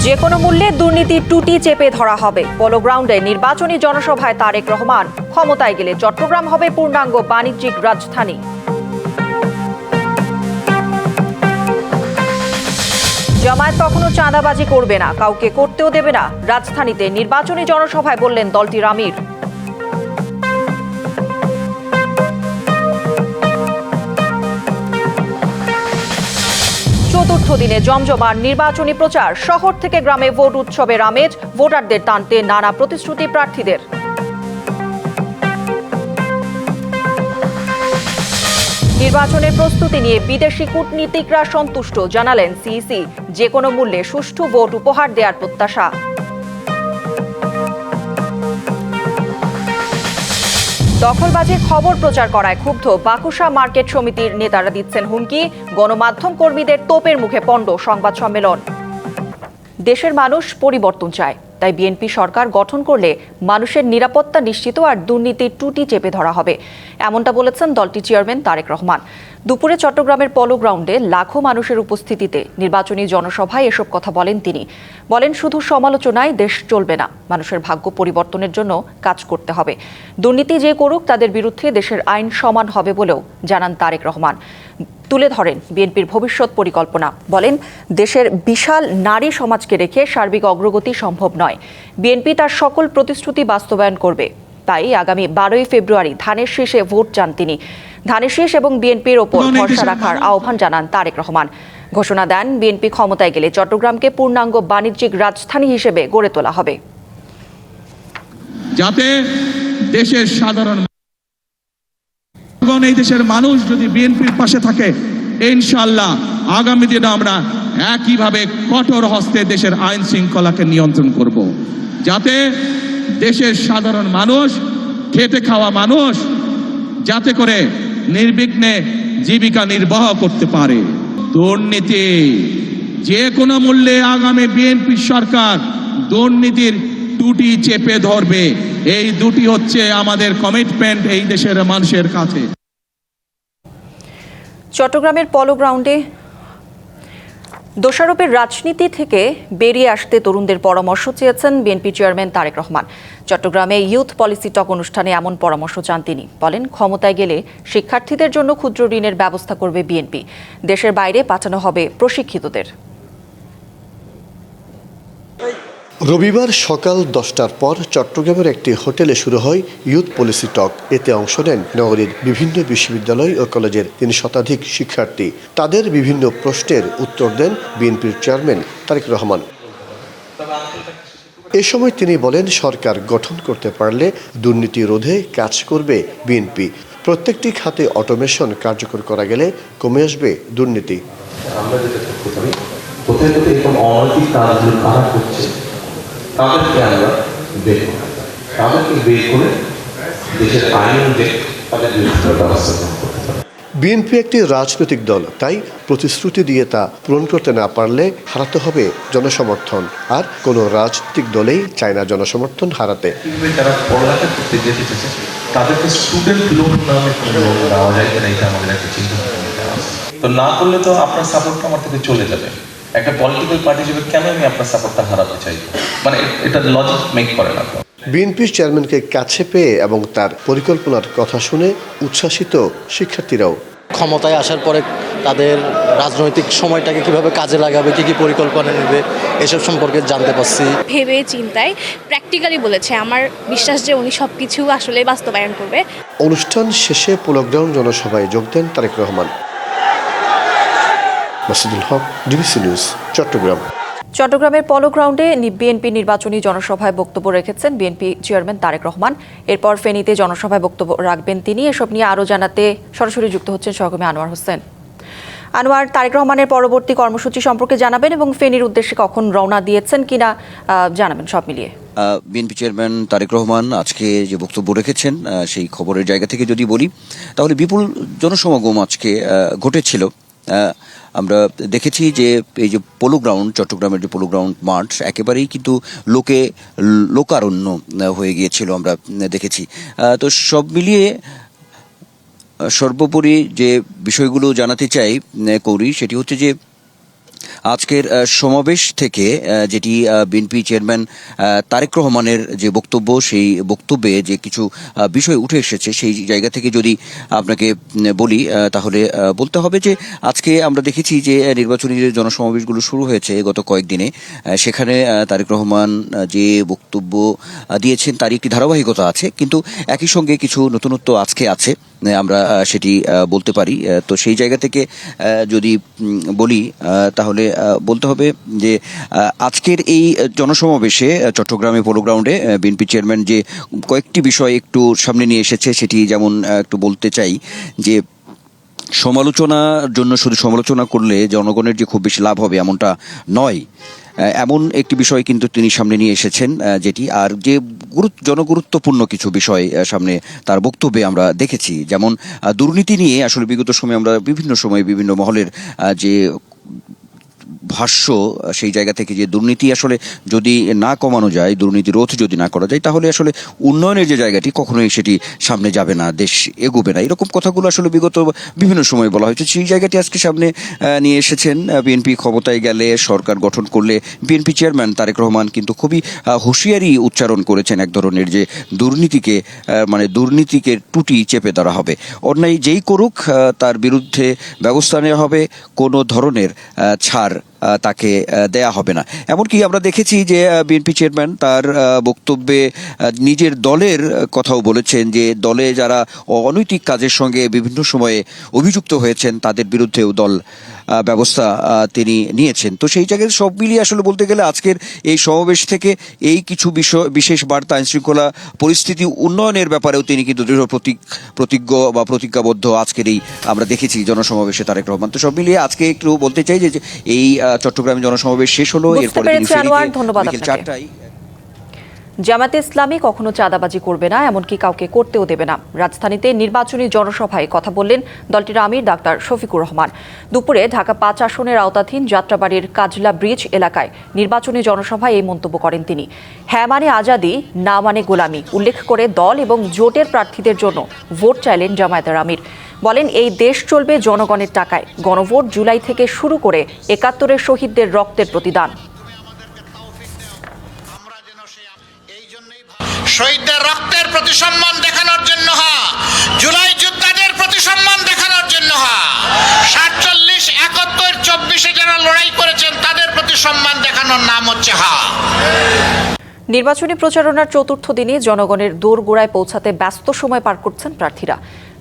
যে কোনো মূল্যে দুর্নীতির টুটি চেপে ধরা হবে। পোলো গ্রাউন্ডে নির্বাচনী জনসভায় তারেক রহমান, ক্ষমতায় গেলে চট্টগ্রাম হবে পূর্ণাঙ্গ বাণিজ্যিক রাজধানী। জামায়াত কখনো চাঁদাবাজি করবে না, কাউকে করতেও দেবে না। রাজধানীতে নির্বাচনী জনসভায় বললেন দলটির আমির। চতুর্থ দিনে জমজমার নির্বাচনী প্রচার, শহর থেকে গ্রামে ভোট উৎসবের আমেজ, ভোটারদের টানতে নানা প্রতিশ্রুতি প্রার্থীদের। নির্বাচনের প্রস্তুতি নিয়ে বিদেশি কূটনীতিকরা সন্তুষ্ট, জানালেন সিইসি। যে কোনো মূল্যে সুষ্ঠু ভোট উপহার দেওয়ার প্রত্যাশা। দখলবাজির খবর প্রচার করায় ক্ষুব্ধ বাকুশা মার্কেট সমিতির নেতারা দিচ্ছেন হুমকি, গণমাধ্যম কর্মীদের তোপের মুখে পণ্ড সংবাদ সম্মেলন। দেশের মানুষ পরিবর্তন চায়, তাই বিএনপি সরকার গঠন করলে মানুষের নিরাপত্তা নিশ্চিত আর দুর্নীতির টুটি চেপে ধরা হবে, এমনটা বলেছেন দলটির চেয়ারম্যান তারেক রহমান। দুপুরে চট্টগ্রামের পোলো গ্রাউন্ডে লাখো মানুষের উপস্থিতিতে নির্বাচনী জনসভায় এসব কথা বলেন তিনি। বলেন, শুধু সমালোচনায় দেশ চলবে না, মানুষের ভাগ্য পরিবর্তনের জন্য কাজ করতে হবে। দুর্নীতি যে করুক, তাদের বিরুদ্ধে দেশের আইন সমান হবে বলেও জানান তারেক রহমান। তুলে ধরেন বিএনপির ভবিষ্যৎ পরিকল্পনা। বলেন, দেশের বিশাল নারী সমাজকে রেখে সার্বিক অগ্রগতি সম্ভব নয়। বিএনপি তার সকল প্রতিশ্রুতি বাস্তবায়ন করবে। তাই আগামী 12ই ফেব্রুয়ারি ধানের শীষে ভোট চান তিনি। ধানের শীষ এবং বিএনপির ওপর ভরসা রাখার আহ্বান জানান তারেক রহমান। ঘোষণা দেন, বিএনপি ক্ষমতায় গেলে চট্টগ্রামকে পূর্ণাঙ্গ বাণিজ্যিক রাজধানী হিসেবে গড়ে তোলা হবে, যাতে দেশের সাধারণ এই দেশের মানুষ যদি বিএনপির পাশে থাকে, ইনশাআল্লাহ আগামী দিনে আমরা একইভাবে কঠোর হস্তে দেশের আইন শৃঙ্খলাকে নিয়ন্ত্রণ করব, যাতে দেশের সাধারণ মানুষ, খেটে খাওয়া মানুষ যাতে করে নির্বিঘ্নে জীবিকা নির্বাহ করতে পারে। দুর্নীতি যে কোনো মূল্যে আগামী বিএনপি সরকার দুর্নীতির টুটি চেপে ধরবে। এই দুটি হচ্ছে আমাদের কমিটমেন্ট এই দেশের মানুষের কাছে। চট্টগ্রামের পোলো গ্রাউন্ডে দোষারোপের রাজনীতি থেকে বেরিয়ে আসতে তরুণদের পরামর্শ চেয়েছেন বিএনপি চেয়ারম্যান তারেক রহমান। চট্টগ্রামে ইউথ পলিসি টক অনুষ্ঠানে এমন পরামর্শ চান তিনি। বলেন, ক্ষমতায় গেলে শিক্ষার্থীদের জন্য ক্ষুদ্র ঋণের ব্যবস্থা করবে বিএনপি। দেশের বাইরে পাঠানো হবে প্রশিক্ষিতদের। রবিবার সকাল 10টার পর চট্টগ্রামের একটি হোটেলে শুরু হয় ইউথ পলিসি টক। এতে অংশ নেন নগরীর বিভিন্ন বিশ্ববিদ্যালয় ও কলেজের 3 শতাধিক শিক্ষার্থী। তাদের বিভিন্ন প্রশ্নের উত্তর দেন বিএনপির চেয়ারম্যান তারেক রহমান। এ সময় তিনি বলেন, সরকার গঠন করতে পারলে দুর্নীতি রোধে কাজ করবে বিএনপি। প্রত্যেকটি খাতে অটোমেশন কার্যকর করা গেলে কমে আসবে দুর্নীতি। আমরা যেটা করি, কোথায় কোথায় এরকম অনৈতিক কাজগুলো কারা করছে তাদেরকে আমরা বের করি, তাদেরকে বের করে দেশের আইন অনুযায়ী তাদের বিরুদ্ধে ব্যবস্থা গ্রহণ করতে পারি। বিএনপি একটি রাজনৈতিক দল, তাই প্রতিশ্রুতি দিয়ে তা পূরণ করতে না পারলে হারাতে হবে জনসমর্থন। আর কোনো রাজনৈতিক দলেই চায় না জনসমর্থন হারাতে। যারা পড়ালেখা করতে যেতে চাচ্ছে তাদেরকে স্টুডেন্ট লোন নামে কোনো লোন দেওয়া যায় কিনা, এটা আমাদের একটা চিন্তা ভাবনা আছে। তো না করলে তো আপনার সাপোর্টটা আমার থেকে চলে যাবে। একটা পলিটিক্যাল পার্টি হিসেবে কেন আমি আপনার সাপোর্টটা হারাতে চাই? মানে এটা লজিক মেক করে না। বিএনপির চেয়ারম্যানকে কাছে পেয়ে এবং তার পরিকল্পনার কথা শুনে উচ্ছ্বাসিত শিক্ষার্থীরাও। ক্ষমতায় আসার পরে তাদের রাজনৈতিক সময়টাকে কিভাবে কাজে লাগাবে, কি কি পরিকল্পনা নেবে, এসব সম্পর্কে জানতে পারছি। ভেবে চিন্তায় প্র্যাকটিক্যালি বলেছে, আমার বিশ্বাস যে উনি সবকিছু আসলে বাস্তবায়ন করবে। অনুষ্ঠান শেষে পোলো গ্রাউন্ড জনসভায় যোগ দেন তারেক রহমান। মাসুদুল হক, ডিবিসি নিউজ, চট্টগ্রাম। চট্টগ্রামের পোলো গ্রাউন্ডে বিএনপি নির্বাচনী জনসভায় বক্তব্য রেখেছেন বিএনপি চেয়ারম্যান তারেক রহমান। এরপর ফেনীতে জনসভায় বক্তব্য রাখবেন তিনি। এসব নিয়ে আরও জানাতে সরাসরি যুক্ত হচ্ছেন সহকর্মী আনোয়ার হোসেন। আনোয়ার, তারেক রহমানের পরবর্তী কর্মসূচি সম্পর্কে জানাবেন এবং ফেনীর উদ্দেশ্যে কখন রওনা দিয়েছেন কিনা জানাবেন সব মিলিয়ে। বিএনপি চেয়ারম্যান তারেক রহমান আজকে যে বক্তব্য রেখেছেন সেই খবরের জায়গা থেকে যদি বলি, তাহলে বিপুল জনসমাগম আজকে ঘটেছিল। আমরা দেখেছি যে এই যে পোলো গ্রাউন্ড, চট্টগ্রামের যে পোলো গ্রাউন্ড মাঠ একেবারেই কিন্তু লোকারণ্য হয়ে গিয়েছিল, আমরা দেখেছি। তো সব মিলিয়ে সর্বোপরি যে বিষয়গুলো জানাতে চাই কৌরি, সেটি হচ্ছে যে আজকের সমাবেশ থেকে যেটি বিএনপি চেয়ারম্যান তারেক রহমানের যে বক্তব্য, সেই বক্তব্যে যে কিছু বিষয় উঠে এসেছে, সেই জায়গা থেকে যদি আপনাকে বলি তাহলে বলতে হবে যে আজকে আমরা দেখেছি যে নির্বাচনী যে জনসমাবেশগুলো শুরু হয়েছে গত কয়েকদিনে, সেখানে তারেক রহমান যে বক্তব্য দিয়েছেন তার একটি ধারাবাহিকতা আছে, কিন্তু একই সঙ্গে কিছু নতুনত্ব আজকে আছে, আমরা সেটি বলতে পারি। তো সেই জায়গা থেকে যদি বলি তাহলে বলতে হবে যে আজকের এই জনসমাবেশে চট্টগ্রামে পোলো গ্রাউন্ডে বিএনপি চেয়ারম্যান যে কয়েকটি বিষয় একটু সামনে নিয়ে এসেছে, সেটি যেমন একটু বলতে চাই যে সমালোচনার জন্য শুধু সমালোচনা করলে জনগণের যে খুব বেশি লাভ হবে এমনটা নয়, এমন একটি বিষয় কিন্তু তিনি সামনে নিয়ে এসেছেন, যেটি আর যে জনগুরুত্বপূর্ণ কিছু বিষয় সামনে তার বক্তব্যে আমরা দেখেছি, যেমন দুর্নীতি নিয়ে আসলে বিগত সময়ে আমরা বিভিন্ন সময় বিভিন্ন মহলের যে ভাষ্য, সেই জায়গা থেকে যে দুর্নীতি আসলে যদি না কমানো যায়, দুর্নীতি রোধ যদি না করা যায়, তাহলে আসলে উন্নয়নের যে জায়গাটি কখনোই সেটি সামনে যাবে না, দেশ এগোবে না, এরকম কথাগুলো আসলে বিগত বিভিন্ন সময় বলা হয়েছে। সেই জায়গাটি আজকে সামনে নিয়ে এসেছেন। বিএনপি ক্ষমতায় গেলে, সরকার গঠন করলে বিএনপি চেয়ারম্যান তারেক রহমান কিন্তু খুবই হুঁশিয়ারি উচ্চারণ করেছেন এক ধরনের, যে দুর্নীতিকে টুটি চেপে ধরা হবে, অন্যায় যেই করুক তার বিরুদ্ধে ব্যবস্থা নেওয়া হবে, কোনো ধরনের ছাড় তাকে দেয়া হবে না। এমনকি আমরা দেখেছি যে বিএনপি চেয়ারম্যান তার বক্তব্যে নিজের দলের কথাও বলেছেন, যে দলে যারা অনৈতিক কাজের সঙ্গে বিভিন্ন সময়ে অভিযুক্ত হয়েছেন তাদের বিরুদ্ধেও দল ব্যবস্থা তিনি নিয়েছেন। তো সেই জায়গায় সব মিলিয়ে আসলে বলতে গেলে আজকের এই সমাবেশ থেকে এই কিছু বিশেষ বার্তা, আইনশৃঙ্খলা পরিস্থিতি উন্নয়নের ব্যাপারেও তিনি কিন্তু দৃঢ় প্রতিজ্ঞ বা প্রতিজ্ঞাবদ্ধ আজকের এই আমরা দেখেছি জনসমাবেশে তারেক রহমান। তো সব মিলিয়ে আজকে একটু বলতে চাই যে এই চট্টগ্রামে জনসমাবেশ শেষ হলো, এরপরে তিনি বিকেল 4টায়। জামায়াতে ইসলামী কখনো চাঁদাবাজি করবে না, এমনকি কাউকে করতেও দেবে না। রাজধানীতে নির্বাচনী জনসভায় কথা বললেন দলটির আমির ডাক্তার শফিকুর রহমান। দুপুরে ঢাকা 5 আসনের আওতাধীন যাত্রাবাড়ির কাজলা ব্রিজ এলাকায় নির্বাচনী জনসভায় এই মন্তব্য করেন তিনি। হ্যাঁ মানে আজাদি, না মানে গোলামি উল্লেখ করে দল এবং জোটের প্রার্থীদের জন্য ভোট চাইলেন জামায়াতের আমির। বলেন, এই দেশ চলবে জনগণের টাকায়। গণভোট জুলাই থেকে শুরু করে 71-এর শহীদদের রক্তের প্রতিদান। শহীদদের রক্তের প্রতি সম্মান দেখানোর জন্য জুলাই যোদ্ধাদের প্রতি সম্মান দেখানোর জন্য 47, 71, 24-এ যারা লড়াই করেছেন তাদের প্রতি সম্মান দেখানোর নাম হচ্ছে নির্বাচনী প্রচারণার চতুর্থ দিনে জনগণের দোরগোড়ায় পৌঁছাতে ব্যস্ত সময় পার করছেন প্রার্থীরা।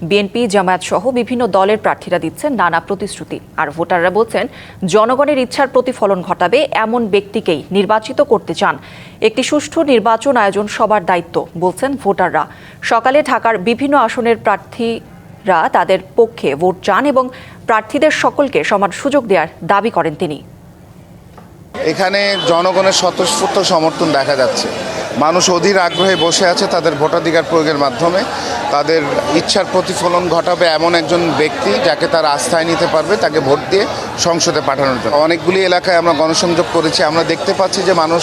বিএনপি, জামায়াত সহ বিভিন্ন দলের প্রার্থীরা দিচ্ছেন নানা প্রতিশ্রুতি, আর ভোটাররা বলছেন জনগণের ইচ্ছার প্রতিফলন ঘটাবে এমন ব্যক্তিকেই নির্বাচিত করতে চান। একটি সুষ্ঠু নির্বাচন আয়োজন সবার দায়িত্ব বলছেন ভোটাররা। সকালে ঢাকার বিভিন্ন আসনের প্রার্থীরা তাদের পক্ষে ভোট চান এবং প্রার্থীদের সকলকে সমান সুযোগ দেওয়ার দাবি করেন তিনি। এখানে জনগণের স্বতঃস্ফূর্ত সমর্থন দেখা যাচ্ছে। মানুষ অধীর আগ্রহে বসে আছে তাদের ভোটাধিকার প্রয়োগের মাধ্যমে তাদের ইচ্ছার প্রতিফলন ঘটাবে এমন একজন ব্যক্তি যাকে তারা আস্থায় নিতে পারবে, তাকে ভোট দিয়ে সংসদে পাঠানোর জন্য। অনেকগুলি এলাকায় আমরা গণসংযোগ করেছি, আমরা দেখতে পাচ্ছি যে মানুষ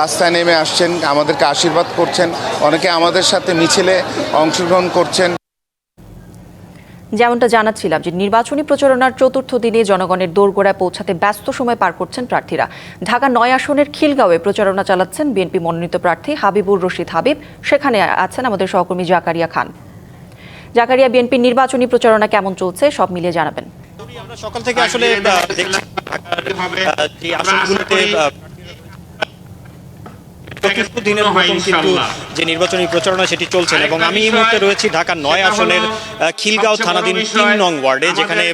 রাস্তায় নেমে আসছেন, আমাদেরকে আশীর্বাদ করছেন, অনেকে আমাদের সাথে মিছিলে অংশগ্রহণ করছেন। যেমনটা জানাচ্ছিলাম যে নির্বাচনী প্রচারণার চতুর্থ দিনে জনগণের দোরগোড়ায় পৌঁছাতে ব্যস্ত সময় পার করছেন প্রার্থীরা। ঢাকা 9 আসনের খিলগাঁওয়ে প্রচারণা চালাচ্ছেন বিএনপি মনোনীত প্রার্থী হাবিবুর রশিদ হাবিব। সেখানে আছেন আমাদের সহকর্মী জাকারিয়া খান। জাকারিয়া, বিএনপির নির্বাচনী প্রচারণা কেমন চলছে সব মিলিয়ে জানাবেন। আমরা সকাল থেকে আসলে দেখছি যে আসনগুলোতে চতুর্থ দিনের মতন কিন্তু যে নির্বাচনী প্রচারণা সেটি চলছেন, এবং আমি এই মুহূর্তে রয়েছি ঢাকা 9 আসনের খিলগাঁও থানাধীন 3 নং ওয়ার্ডে, যেখানে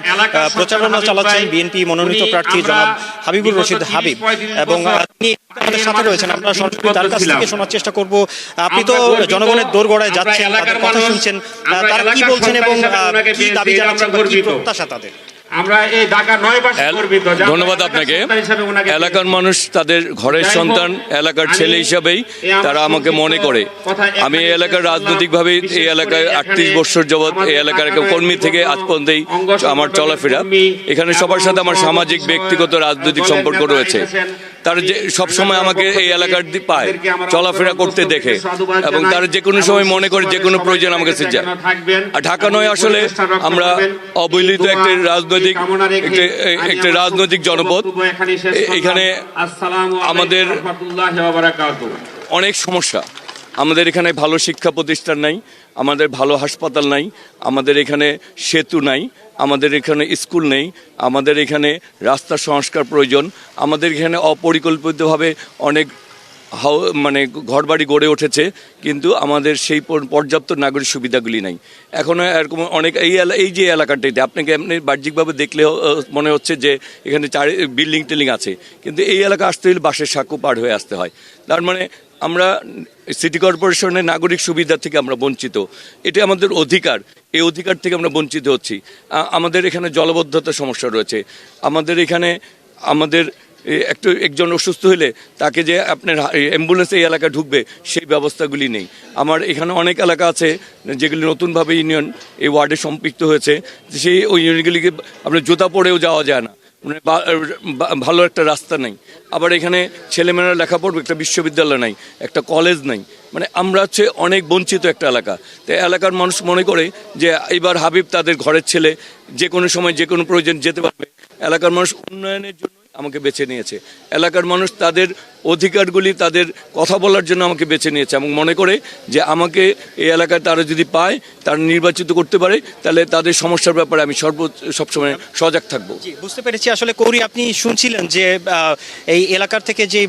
প্রচারণা চালাচ্ছেন বিএনপি মনোনীত প্রার্থী জনাব হাবিবুর রশিদ হাবিব, এবং তিনি আমাদের সাথে রয়েছেন। আমরা সরাসরি তার কাছ থেকে শোনার চেষ্টা করব। আপনি তো জনগণের দোরগোড়ায় যাচ্ছেন, তাদের কথা শুনছেন, তারা কি বলছেন এবং কি দাবি জানাচ্ছেন, কি প্রত্যাশা তাদের? ধন্যবাদ আপনাকে। এলাকার মানুষ তাদের ঘরের সন্তান, এলাকার ছেলে হিসাবেই তারা আমাকে মনে করে। আমি এই এলাকার রাজনৈতিকভাবে এই এলাকায় 38 বছর যাবৎ এই এলাকার কর্মী থেকে আজ পর্যন্তই আমার চলাফেরা। এখানে সবার সাথে আমার সামাজিক, ব্যক্তিগত, রাজনৈতিক সম্পর্ক রয়েছে। তারা যে সবসময় আমাকে এই এলাকার পায়, চলাফেরা করতে দেখে, এবং তারা যে কোনো সময় মনে করে যে কোনো প্রয়োজন আমার কাছে যায়। আর ঢাকা 9 আসলে আমরা অবহেলিত একটা রাজনৈতিক একটা রাজনৈতিক জনপদ। এখানে আমাদের অনেক সমস্যা। আমাদের এখানে ভালো শিক্ষা প্রতিষ্ঠান নাই, আমাদের ভালো হাসপাতাল নাই, আমাদের এখানে সেতু নাই, আমাদের এখানে স্কুল নেই, আমাদের এখানে রাস্তা সংস্কার প্রয়োজন, আমাদের এখানে অপরিকল্পিতভাবে অনেক ঘরবাড়ি গড়ে উঠেছে, কিন্তু আমাদের সেই পর্যাপ্ত নাগরিক সুবিধাগুলি নাই। এখনও এরকম অনেক এই যে এলাকাটিতে আপনাকে এমনি বাহ্যিকভাবে দেখলে মনে হচ্ছে যে এখানে বিল্ডিং টিল্ডিং আছে, কিন্তু এই এলাকা আসতে হলে বাসের সাঁকো পার হয়ে আসতে হয়। তার মানে আমরা সিটি কর্পোরেশনের নাগরিক সুবিধা থেকে আমরা বঞ্চিত। এটা আমাদের অধিকার, এই অধিকার থেকে আমরা বঞ্চিত হচ্ছি। আমাদের এখানে জলবদ্ধতার সমস্যা রয়েছে। আমাদের এখানে একজন অসুস্থ হলে তাকে যে আপনার অ্যাম্বুলেন্স এই এলাকায় ঢুকবে সেই ব্যবস্থাগুলি নেই। আমার এখানে অনেক এলাকা আছে যেগুলি নতুনভাবে ইউনিয়ন এই ওয়ার্ডে সম্পৃক্ত হয়েছে, সেই ওই ইউনিয়নগুলিকে আপনার জুতা পরেও যাওয়া যায় না, মানে ভালো একটা রাস্তা নেই। আবার এখানে ছেলেমেয়েরা লেখা পড়বে, একটা বিশ্ববিদ্যালয় নাই, একটা কলেজ নাই। মানে আমরা হচ্ছে অনেক বঞ্চিত একটা এলাকা। তাই এলাকার মানুষ মনে করে যে এবার হাবিব তাদের ঘরের ছেলে, যে কোনো সময় যে কোনো প্রয়োজন যেতে পারবে। এলাকার মানুষ উন্নয়নের জন্য আমাকে বেছে নিয়েছে। এলাকার মানুষ তাদের অধিকারগুলি, তাদের কথা বলার জন্য আমাকে বেছে নিয়েছে এবং মনে করে যে আমাকে এই এলাকায় তারা যদি পায়, তারা নির্বাচিত করতে পারে, তাহলে তাদের সমস্যার ব্যাপারে আমি সবসময় সজাগ থাকবো। বুঝতে পেরেছি। আসলে কৌরি, আপনি শুনছিলেন যে এই এলাকার থেকে যে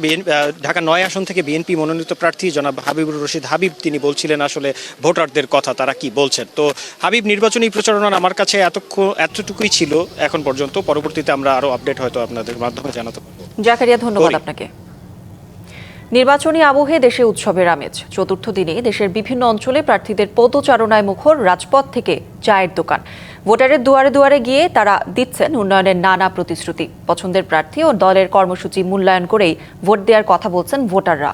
ঢাকা ৯ আসন থেকে বিএনপি মনোনীত প্রার্থী জনাব হাবিবুর রশিদ হাবিব, তিনি বলছিলেন আসলে ভোটারদের কথা, তারা কি বলছেন। তো হাবিব নির্বাচনী প্রচারণার আমার কাছে এতটুকুই ছিল এখন পর্যন্ত। পরবর্তীতে আমরা আরো আপডেট হয়তো আপনাদের মাধ্যমে জানাতে পারবো। জাকারিয়া, ধন্যবাদ আপনাকে। নির্বাচনী আবহে দেশে উৎসবের আমেজ। চতুর্থ দিনে দেশের বিভিন্ন অঞ্চলে প্রার্থীদের পদচারণায় মুখর রাজপথ থেকে চায়ের দোকান। ভোটারের দুয়ারে দুয়ারে গিয়ে তারা দিচ্ছেন উন্নয়নের নানা প্রতিশ্রুতি। পছন্দের প্রার্থী ও দলের কর্মসূচি মূল্যায়ন করেই ভোট দেওয়ার কথা বলছেন ভোটাররা।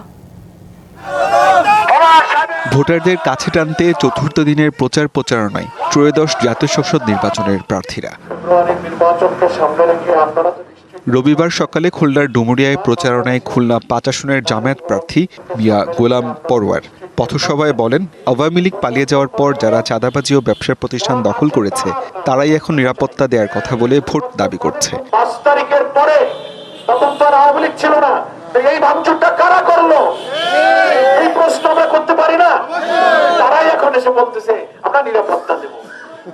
ভোটারদের কাছে টানতে চতুর্থ দিনের প্রচারণায় ত্রয়োদশ জাতীয় সংসদ নির্বাচনের প্রার্থীরা। রবিবার সকালে খুলনার ডুমুরিয়ায় প্রচারণায় খুলনা ৫ আসনের জামায়াত প্রার্থী মিয়া গোলাম পরওয়ার পথসভায় বলেন, আওয়ামী লীগ পালিয়ে যাওয়ার পর যারা চাঁদাবাজি ও ব্যবসা প্রতিষ্ঠান দখল করেছে তারাই এখন নিরাপত্তা দেওয়ার কথা বলে ভোট দাবি করছে। ৫ তারিখের পরে তখন তো আওয়ামী লীগ ছিল না, এই ভাঙচুরটা কারা করলো এই প্রশ্ন আমরা করতে পারি না। তারাই এখন এসে বলতেছে আমরা নিরাপত্তা দেব।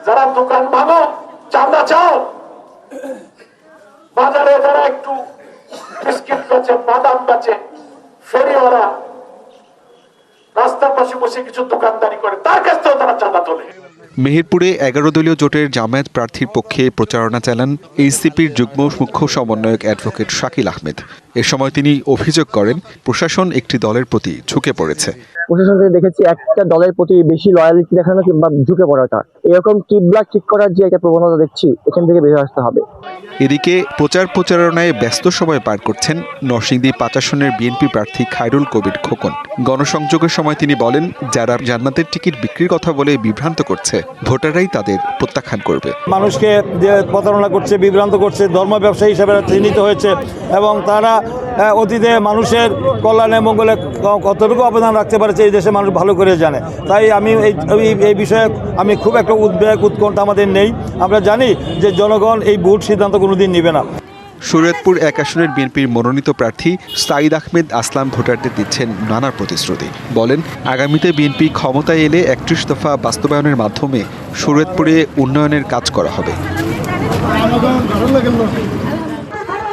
যারা দোকান ভাঙো, চাঁদা চাও, বাজারে যারা একটু বিস্কিট বেচে, বাদাম বেচে, ফেরিওয়ালা রাস্তার পাশে বসে কিছু দোকানদারি করে, তার কাছ থেকেও তারা চাঁদা তোলে। মেহেরপুরে ১১ দলীয় জোটের জামায়াত প্রার্থীর পক্ষে প্রচারণা চালান এনসিপির যুগ্ম মুখ্য সমন্বয়ক অ্যাডভোকেট শাকিল আহমেদ। এ সময় তিনি অভিযোগ করেন, প্রশাসন একটি দলের প্রতি ঝুঁকে পড়েছে। প্রশাসনকে দেখেছি একটা দলের প্রতি বেশি লয়ালিটি দেখানো কিংবা ঝুঁকে পড়াটা, এরকম কিবলা ঠিক করার যে একটা প্রবণতা দেখছি, এখান থেকে বেরিয়ে আসতে হবে। এদিকে প্রচারণায় ব্যস্ত সময় পার করছেন নরসিংদী ৫ আসনের বিএনপি প্রার্থী খায়রুল কবির খোকন। গণসংযোগের সময় তিনি বলেন, যারা জান্নাতের টিকিট বিক্রির কথা বলে বিভ্রান্ত করছে, ভোটাররাই তাদের প্রত্যাখ্যান করবে। মানুষকে যে প্রতারণা করছে, বিভ্রান্ত করছে, ধর্ম ব্যবসায়ী হিসেবে চিহ্নিত হয়েছে এবং তারা অতীতে মানুষের কল্যাণে মঙ্গলে কতটুকু অবদান রাখতে পারেছে এই দেশে মানুষ ভালো করে জানে। তাই আমি এই বিষয়ে আমি খুব একটা উদ্বেগ উৎকণ্ঠা আমাদের নেই। আমরা জানি যে জনগণ এই ভুল সিদ্ধান্ত কোনোদিন নেবে না। শরীয়তপুর ১ আসনের বিএনপির মনোনীত প্রার্থী সাঈদ আহমেদ আসলাম ভোটারদের দিচ্ছেন নানা প্রতিশ্রুতি। বলেন, আগামীতে বিএনপি ক্ষমতায় এলে ৩১ দফা বাস্তবায়নের মাধ্যমে শরীয়তপুরে উন্নয়নের কাজ করা হবে।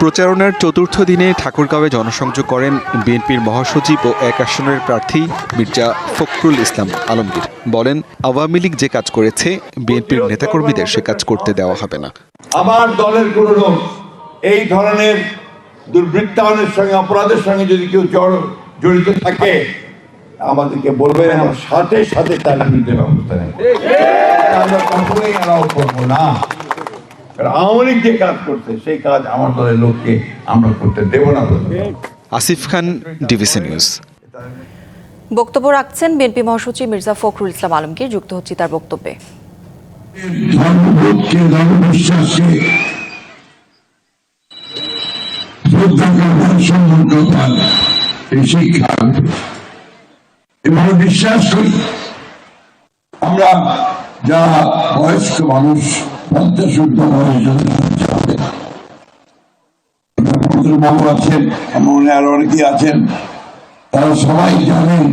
প্রচারণার চতুর্থ দিনে ঠাকুরগাঁওয়ে জনসংযোগ করেন বিএনপির মহাসচিব ও ১ আসনের প্রার্থী মির্জা ফখরুল ইসলাম আলমগীর। বলেন, আওয়ামী লীগ যে কাজ করেছে বিএনপির নেতাকর্মীদের সে কাজ করতে দেওয়া হবে না। আমার দলের কোনো লোক এই ধরনের দুর্বৃত্তায়নের সঙ্গে, অপরাধের সঙ্গে যদি কেউ জড়িত থাকে আমাদেরকে বলবেন, আমার সাথে সাথে তার বিরুদ্ধে ব্যবস্থা নেব। আমরা কখনোই এলাও করবো না। আওয়ামী লীগ যে কাজ করছে সেই কাজ আমার দলের লোককে আমরা করতে দেব না। আসিফ খান, ডিভিসি নিউজ। বক্তব্য রাখছেন বিএনপি মহাসচিব মির্জা ফখরুল ইসলাম আলমগীর। যুক্ত হচ্ছি তার বক্তব্যে। বিশ্বাস করি আমরা যারা বয়স্ক মানুষ 50 ঊর্ধ্ব বয়স বাবু আছেন, আমার মনে আরো অনেকেই আছেন, তারা সবাই জানেন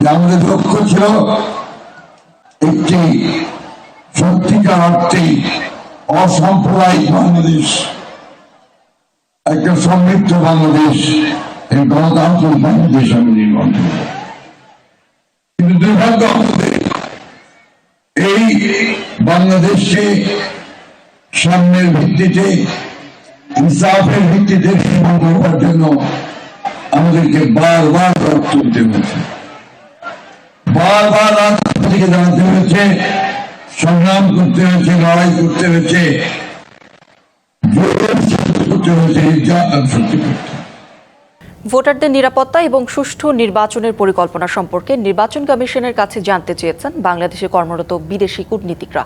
যে আমাদের লক্ষ্য ছিল একটি সত্যিকার অর্থে অসাম্প্রদায়িক বাংলাদেশ, একটা সমৃদ্ধ বাংলাদেশ, এই গণতান্ত্রিক বাংলাদেশ আমি নির্মাণ করব। কিন্তু দুর্ভাগ্য আমাদের এই বাংলাদেশকে সামনের ভিত্তিতে, ইনসাফের ভিত্তিতে নির্মাণ করবার জন্য আমাদেরকে বারবার রক্ত দিতে হয়েছে, বারবার রাজনীতিকে জানাতে হয়েছে, সংগ্রাম করতে হয়েছে, লড়াই করতে হয়েছে, করতে হয়েছে, নির্যাতন সহ্য করতে। ভোটারদের নিরাপত্তা এবং সুষ্ঠু নির্বাচনের পরিকল্পনা সম্পর্কে নির্বাচন কমিশনের কাছে জানতে চেয়েছেন বাংলাদেশে কর্মরত বিদেশি কূটনীতিকরা।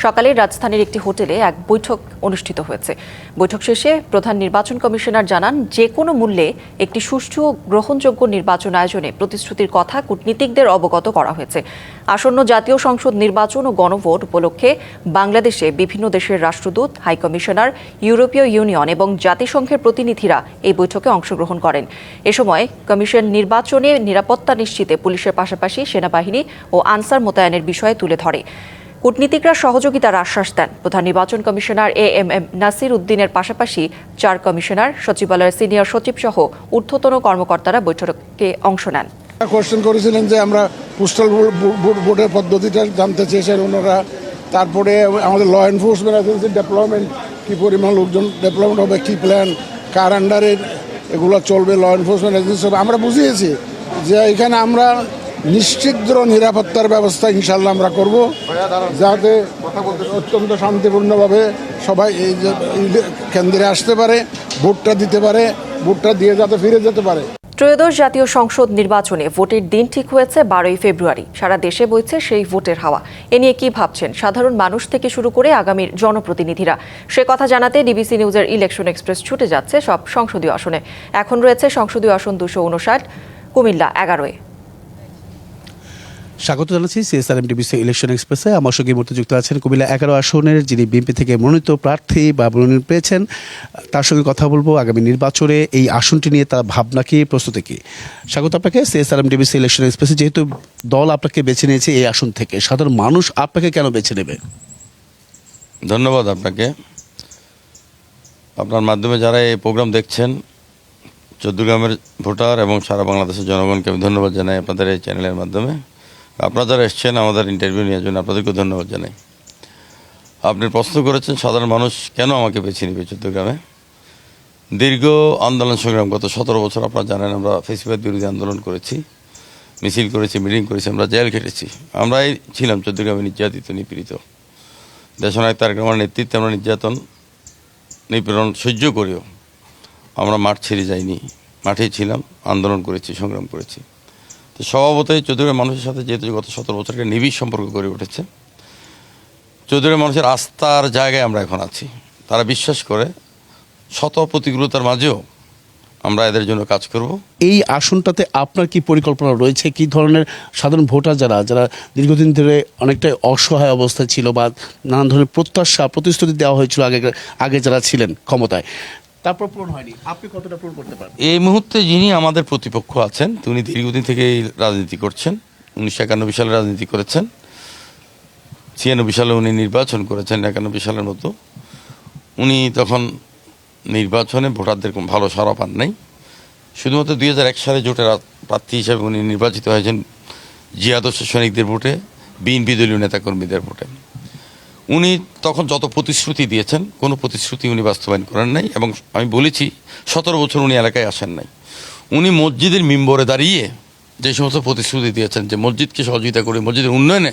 সকালে রাজধানীর একটি হোটেলে এক বৈঠক অনুষ্ঠিত হয়েছে। বৈঠক শেষে প্রধান নির্বাচন কমিশনার জানান, যে কোনো মূল্যে একটি সুষ্ঠু ও গ্রহণযোগ্য নির্বাচন আয়োজনে প্রতিশ্রুতির কথা কূটনীতিকদের অবগত করা হয়েছে। আসন্ন জাতীয় সংসদ নির্বাচন ও গণভোট উপলক্ষে বাংলাদেশে বিভিন্ন দেশের রাষ্ট্রদূত, হাইকমিশনার, ইউরোপীয় ইউনিয়ন এবং জাতিসংঘের প্রতিনিধিরা এই বৈঠকে অংশগ্রহণ করেন। এ সময় কমিশন নির্বাচনে নিরাপত্তা নিশ্চিতে পুলিশের পাশাপাশি সেনাবাহিনী ও আনসার মোতায়েনের বিষয়ে তুলে ধরে। কূটনীতিকরা সহযোগিতার আশ্বাস দেন। প্রধান নির্বাচন কমিশনার এম নাসির উদ্দিনের পাশাপাশি 4 কমিশনার, সচিবালয়ের সিনিয়র সচিব সহ ঊর্ধ্বতন কর্মকর্তারা বৈঠকে অংশ নেন। কোয়েশ্চেন করেছিলেন যে আমরা পোস্টাল ভোটের পদ্ধতিটা জানতে চেয়েছেন ওনারা। তারপরে আমাদের ল এনফোর্সমেন্ট এজেন্সির ডেভেলপমেন্ট, কী পরিমাণ লোকজন ডেভেলপমেন্ট হবে, কী প্ল্যান, কার আন্ডারে এগুলো চলবে, ল এনফোর্সমেন্ট এজেন্সি হবে। আমরা বুঝিয়েছি যে এখানে আমরা নিশ্চিত নিরাপত্তার ব্যবস্থা ইনশাল্লাহ আমরা করব, যাতে অত্যন্ত শান্তিপূর্ণভাবে সবাই এই যে কেন্দ্রে আসতে পারে, ভোটটা দিতে পারে, ভোটটা দিয়ে যাতে ফিরে যেতে পারে। ত্রয়োদশ জাতীয় সংসদ নির্বাচনে ভোটের দিন ঠিক হয়েছে 12ই ফেব্রুয়ারি। সারা দেশে বইছে সেই ভোটের হাওয়া। এ নিয়ে কি ভাবছেন সাধারণ মানুষ থেকে শুরু করে আগামীর জনপ্রতিনিধিরা? সে কথা জানাতে ডিবিসি নিউজের ইলেকশন এক্সপ্রেস ছুটে যাচ্ছে সব সংসদীয় আসনে। এখন রয়েছে সংসদীয় আসন 259, কুমিল্লা 11-এ। স্বাগত জানাচ্ছি সিএসআরএম ডিবিসি ইলেকশন এক্সপ্রেসে। আমার সঙ্গে মুহূর্তে যুক্ত আছেন কুমিল্লা 11 আসনের যিনি বিএনপি থেকে মনোনীত প্রার্থী বা মনোনয়ন পেয়েছেন, তার সঙ্গে কথা বলবো আগামী নির্বাচনে এই আসনটি নিয়ে তার ভাবনা কি, প্রস্তুতি কি। স্বাগত আপনাকে সিএসআরএম ডিবিসি ইলেকশন এক্সপ্রেসে। যেহেতু দল আপনাকে বেছে নিয়েছে এই আসন থেকে, সাধারণ মানুষ আপনাকে কেন বেছে নেবে? ধন্যবাদ আপনাকে। আপনার মাধ্যমে যারা এই প্রোগ্রাম দেখছেন, চৌদ্দগ্রামের ভোটার এবং সারা বাংলাদেশের জনগণকে আমি ধন্যবাদ জানাই আপনাদের এই চ্যানেলের মাধ্যমে। আপনারা যারা এসছেন আমাদের ইন্টারভিউ নেওয়ার জন্য আপনাদেরকেও ধন্যবাদ জানাই। আপনি প্রশ্ন করেছেন সাধারণ মানুষ কেন আমাকে বেছে নেবে চৌদ্দগ্রামে। দীর্ঘ আন্দোলন সংগ্রাম, গত 17 বছর আপনারা জানেন আমরা ফেসিবাদ বিরোধী আন্দোলন করেছি, মিছিল করেছি, মিটিং করেছি, আমরা জেল খেটেছি। আমরাই ছিলাম চৌদ্দগ্রামে নির্যাতিত, নিপীড়িত। দেশনায়ক তারেক রহমানের নেতৃত্বে আমরা নির্যাতন, নিপীড়ন সহ্য করেও আমরা মাঠ ছেড়ে যাইনি, মাঠেই ছিলাম, আন্দোলন করেছি, সংগ্রাম করেছি। তো স্বভাবতই চৌদ্দগ্রামের মানুষের সাথে যেহেতু গত 17 বছর একটা নিবিড় সম্পর্ক গড়ে উঠেছে, চৌদ্দগ্রামের মানুষের আস্থার জায়গায় আমরা এখন আছি। তারা বিশ্বাস করে শত প্রতিকূলতার মাঝেও আমরা এদের জন্য কাজ করব। এই আসনটাতে আপনার কি পরিকল্পনা রয়েছে? কি ধরনের সাধারণ ভোটার যারা দীর্ঘদিন ধরে অনেকটাই অসহায় অবস্থায় ছিল বা নানান ধরনের প্রত্যাশা, প্রতিশ্রুতি দেওয়া হয়েছিল আগে যারা ছিলেন ক্ষমতায়, তারপর পূরণ হয়নি, আপনি কতটা পূরণ করতে পারেন? এই মুহূর্তে যিনি আমাদের প্রতিপক্ষ আছেন তিনি দীর্ঘদিন থেকে এই রাজনীতি করছেন। 1991 সালে রাজনীতি করেছেন, 96 সালে উনি নির্বাচন করেছেন, 91 সালের মতো। উনি তখন নির্বাচনে ভোটারদের কোনো ভালো সাড়া পান নাই। শুধুমাত্র 2001 সালে জোটের প্রার্থী হিসেবে উনি নির্বাচিত হয়েছেন জিয়াদর্শ সৈনিকদের ভোটে, বিএনপি দলীয় নেতাকর্মীদের ভোটে। উনি তখন যত প্রতিশ্রুতি দিয়েছেন কোনো প্রতিশ্রুতি উনি বাস্তবায়ন করেন নাই। এবং আমি বলেছি 17 বছর উনি এলাকায় আসেন নাই। উনি মসজিদের মিম্বরে দাঁড়িয়ে যে সমস্ত প্রতিশ্রুতি দিয়েছেন, যে মসজিদকে সহযোগিতা করে, মসজিদের উন্নয়নে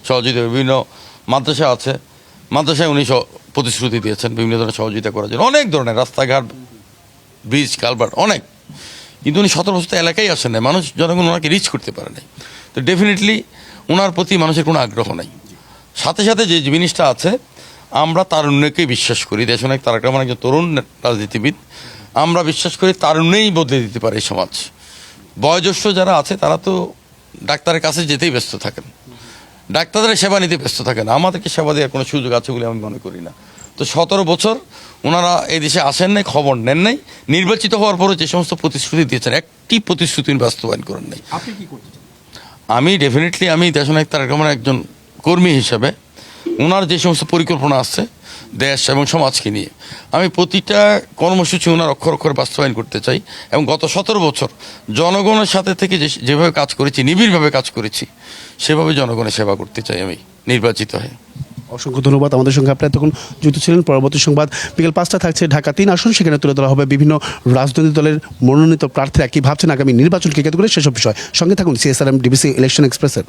সহযোগিতা, বিভিন্ন মাদ্রাসা আছে, মাদ্রাসায় উনি প্রতিশ্রুতি দিয়েছেন বিভিন্ন ধরনের সহযোগিতা করার জন্য, অনেক ধরনের রাস্তাঘাট, ব্রিজ, কালভার্ট, অনেক। কিন্তু উনি 17 বছর এলাকায় আসেন নাই, মানুষ জনগণ ওনাকে রিচ করতে পারে নাই। তো ডেফিনেটলি ওনার প্রতি মানুষের কোনো আগ্রহ নাই। সাথে সাথে যে জিনিসটা আছে, আমরা তারুণ্যকেই বিশ্বাস করি। দেশনায়ক তারেক রহমান একজন তরুণ রাজনীতিবিদ, আমরা বিশ্বাস করি তারুণ্যেই বদলে দিতে পারে এই সমাজ। বয়োজ্যেষ্ঠ যারা আছে তারা তো ডাক্তারের কাছে যেতেই ব্যস্ত থাকেন, ডাক্তারদের সেবা নিতে ব্যস্ত থাকে না, আমাদেরকে সেবা দেওয়ার কোনো সুযোগ আছে বলে আমি মনে করি না। তো 17 বছর ওনারা এই দেশে আসেন নাই, খবর নেন নাই, নির্বাচিত হওয়ার পরে যে সমস্ত প্রতিশ্রুতি দিয়েছেন একটি প্রতিশ্রুতি বাস্তবায়ন করেন নাই। আপনি কি করতে চান? আমি ডেফিনেটলি আমি দেশনায়ক তারেক রহমানের একজন কর্মী হিসেবে ওনার যে সমস্ত পরিকল্পনা আছে দেশ এবং সমাজকে নিয়ে, আমি প্রতিটা কর্মসূচি ওনার অক্ষর অক্ষরে বাস্তবায়ন করতে চাই। এবং গত 17 বছর জনগণের সাথে থেকে যেভাবে কাজ করেছি, নিবিড়ভাবে কাজ করেছি, সেভাবে জনগণের সেবা করতে চাই আমি নির্বাচিত হয়ে। অসংখ্য ধন্যবাদ। আমাদের সঙ্গে আপনি এতক্ষণ যুক্ত ছিলেন। পরবর্তী সংবাদ বিকেল 5টা থাকছে ঢাকা 3 আসন, সেখানে তুলে ধরা হবে বিভিন্ন রাজনৈতিক দলের মনোনীত প্রার্থীরা কি ভাবছেন আগামী নির্বাচনকে কেন্দ্র করে সেসব বিষয়। সঙ্গে থাকুন CSRM ডিবিসি ইলেকশন এক্সপ্রেসের।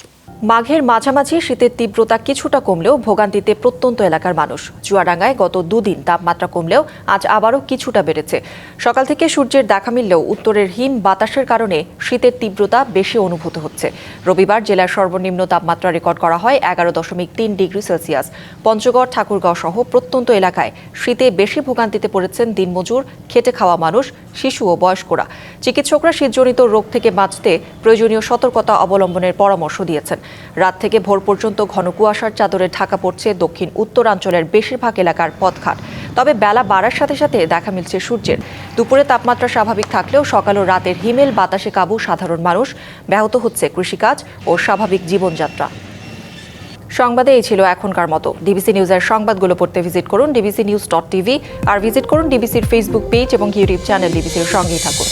মাঘের মাঝামাঝি শীতের তীব্রতা কিছুটা কমলেও ভোগান্তিতে প্রত্যন্ত এলাকার মানুষ। চুয়াডাঙ্গায় গত দুদিন তাপমাত্রা কমলেও আজ আবারও কিছুটা বেড়েছে। সকাল থেকে সূর্যের দেখা মিললেও উত্তরের হিম বাতাসের কারণে শীতের তীব্রতা বেশি অনুভূত হচ্ছে। রবিবার জেলার সর্বনিম্ন তাপমাত্রা রেকর্ড করা হয় 11.3 ডিগ্রি সেলসিয়াস। পঞ্চগড়, ঠাকুরগাঁও সহ প্রত্যন্ত এলাকায় শীতে বেশি ভোগান্তিতে পড়েছেন দিনমজুর, খেটে খাওয়া মানুষ, শিশু ও বয়স্করা। চিকিৎসকরা শীতজনিত রোগ থেকে বাঁচতে প্রয়োজনীয় সতর্কতা অবলম্বনের পরামর্শ দিয়েছেন। রাত থেকে ভোর পর্যন্ত ঘন কুয়াশার চাদরে ঢাকা পড়ছে দক্ষিণ উত্তরাঞ্চলের বেশিরভাগ এলাকার পথঘাট। তবে বেলা বাড়ার সাথে সাথে দেখা মিলছে সূর্যের। দুপুরে তাপমাত্রা স্বাভাবিক থাকলেও সকাল ও রাতের হিমেল বাতাসে কাবু সাধারণ মানুষ। ব্যাহত হচ্ছে কৃষিকাজ ও স্বাভাবিক জীবনযাত্রা। সংবাদে এই ছিল এখনকার মতো। ডিবিসি নিউজের সংবাদগুলো পড়তে ভিজিট করুন dbcnews.tv আর ভিজিট করুন ডিবিসির ফেসবুক পেজ এবং ইউটিউব চ্যানেল ডিবিসির সঙ্গেই থাকুন।